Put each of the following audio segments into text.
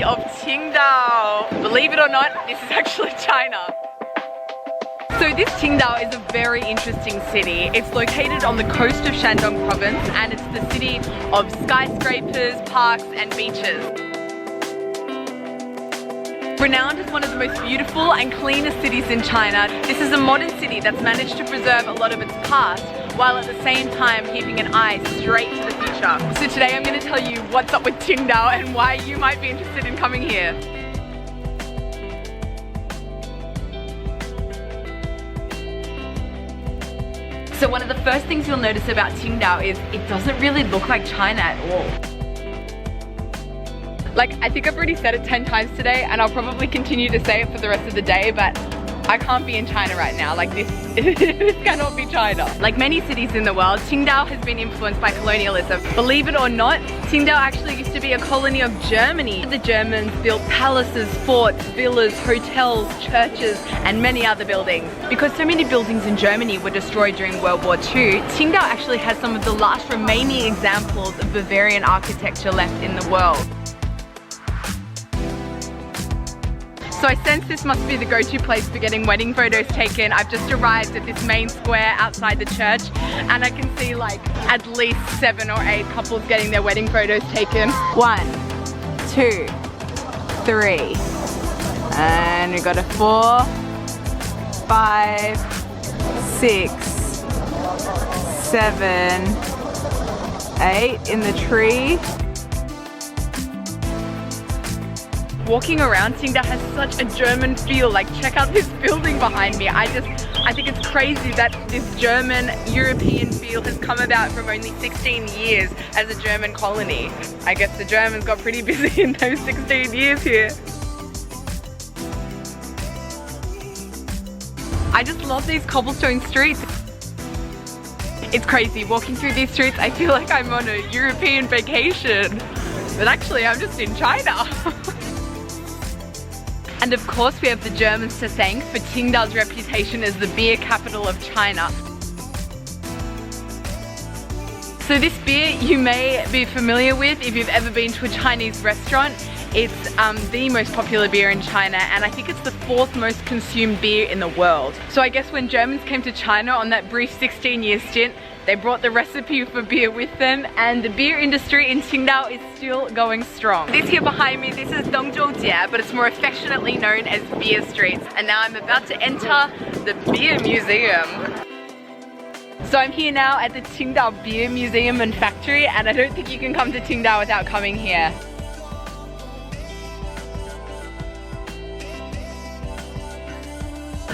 of Qingdao. Believe it or not, this is actually China. So this Qingdao is a very interesting city. It's located on the coast of Shandong province and it's the city of skyscrapers, parks and beaches. Renowned as one of the most beautiful and cleanest cities in China, this is a modern city that's managed to preserve a lot of its past while at the same time keeping an eye straight to the future. So today I'm going to tell you what's up with Qingdao and why you might be interested in coming here. So one of the first things you'll notice about Qingdao is it doesn't really look like China at all. Like, I think I've already said it 10 times today and I'll probably continue to say it for the rest of the day, but I can't be in China right now. Like this cannot be China. Like many cities in the world, Qingdao has been influenced by colonialism. Believe it or not, Qingdao actually used to be a colony of Germany. The Germans built palaces, forts, villas, hotels, churches, and many other buildings. Because so many buildings in Germany were destroyed during World War II, Qingdao actually has some of the last remaining examples of Bavarian architecture left in the world. So I sense this must be the go-to place for getting wedding photos taken. I've just arrived at this main square outside the church and I can see like at least 7 or 8 couples getting their wedding photos taken. 1, 2, 3, and we got a 4, 5, 6, 7, 8 in the tree. Walking around Qingdao has such a German feel. Like, check out this building behind me. I think it's crazy that this German European feel has come about from only 16 years as a German colony. I guess the Germans got pretty busy in those 16 years here. I just love these cobblestone streets. It's crazy. Walking through these streets, I feel like I'm on a European vacation. But actually, I'm just in China. And of course we have the Germans to thank for Qingdao's reputation as the beer capital of China. So this beer you may be familiar with if you've ever been to a Chinese restaurant. It's the most popular beer in China and I think it's the 4th most consumed beer in the world. So I guess when Germans came to China on that brief 16-year stint, they brought the recipe for beer with them and the beer industry in Qingdao is still going strong. This here behind me, this is Dongzhoujie, but it's more affectionately known as Beer Streets. And now I'm about to enter the Beer Museum. So I'm here now at the Qingdao Beer Museum and Factory and I don't think you can come to Qingdao without coming here.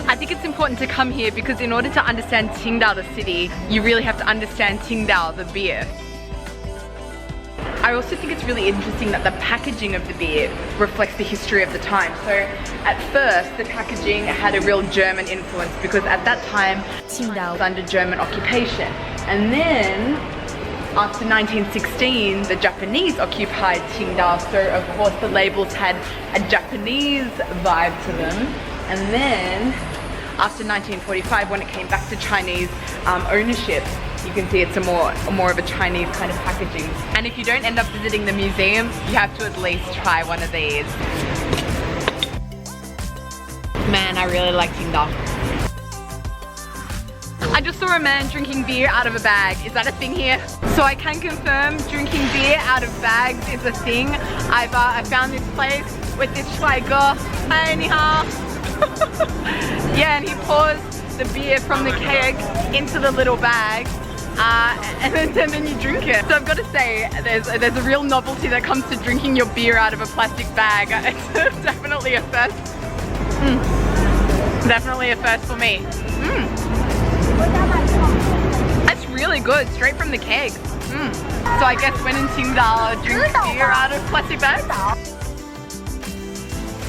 I think it's important to come here because in order to understand Qingdao the city, you really have to understand Qingdao the beer. I also think it's really interesting that the packaging of the beer reflects the history of the time. So at first the packaging had a real German influence because at that time Qingdao was under German occupation. And then after 1916 the Japanese occupied Qingdao, so of course the labels had a Japanese vibe to them. And then after 1945 when it came back to Chinese ownership, you can see it's a more of a Chinese kind of packaging. And if you don't end up visiting the museum, you have to at least try one of these. Man, I really like Qingdao. I just saw a man drinking beer out of a bag. Is that a thing here? So I can confirm drinking beer out of bags is a thing. I found this place with this 帅哥. Hi, ni hao. Yeah, and he pours the beer from the keg into the little bag and then you drink it. So I've got to say, there's a real novelty that comes to drinking your beer out of a plastic bag. It's definitely a first. Definitely a first for me. That's really good, straight from the keg. So I guess when in Qingdao, drink beer out of plastic bags.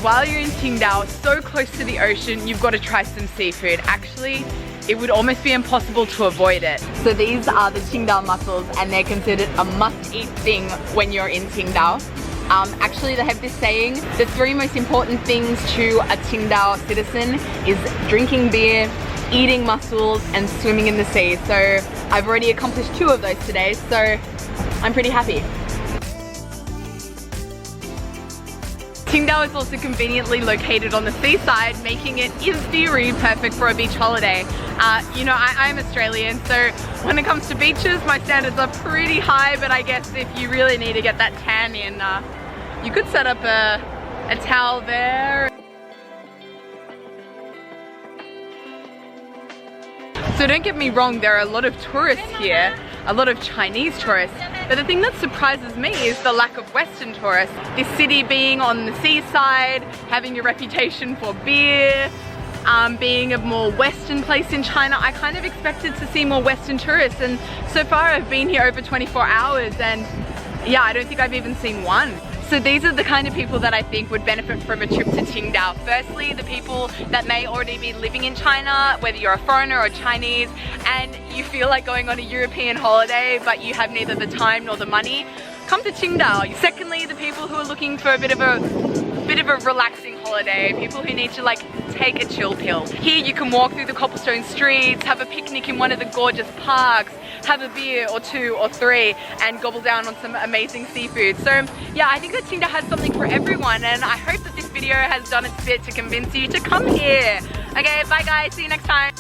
While you're in Qingdao, so close to the ocean, you've got to try some seafood. Actually, it would almost be impossible to avoid it. So these are the Qingdao mussels and they're considered a must-eat thing when you're in Qingdao. Actually, they have this saying, the 3 most important things to a Qingdao citizen is drinking beer, eating mussels, and swimming in the sea. So I've already accomplished 2 of those today, so I'm pretty happy. Qingdao is also conveniently located on the seaside, making it in theory perfect for a beach holiday. You know, I'm Australian, so when it comes to beaches, my standards are pretty high, but I guess if you really need to get that tan in, you could set up a towel there. So don't get me wrong, there are a lot of tourists here, a lot of Chinese tourists, but the thing that surprises me is the lack of Western tourists. This city being on the seaside, having a reputation for beer, being a more Western place in China, I kind of expected to see more Western tourists, and so far I've been here over 24 hours and yeah, I don't think I've even seen one. So these are the kind of people that I think would benefit from a trip to Qingdao. Firstly, the people that may already be living in China, whether you're a foreigner or Chinese, and you feel like going on a European holiday, but you have neither the time nor the money, come to Qingdao. Secondly, the people who are looking for a bit of a relaxing holiday, people who need to like take a chill pill. Here you can walk through the cobblestone streets, have a picnic in one of the gorgeous parks, have a beer or two or three and gobble down on some amazing seafood. So yeah, I think that Qingdao has something for everyone, and I hope that this video has done its bit to convince you to come here. Okay, bye guys, see you next time.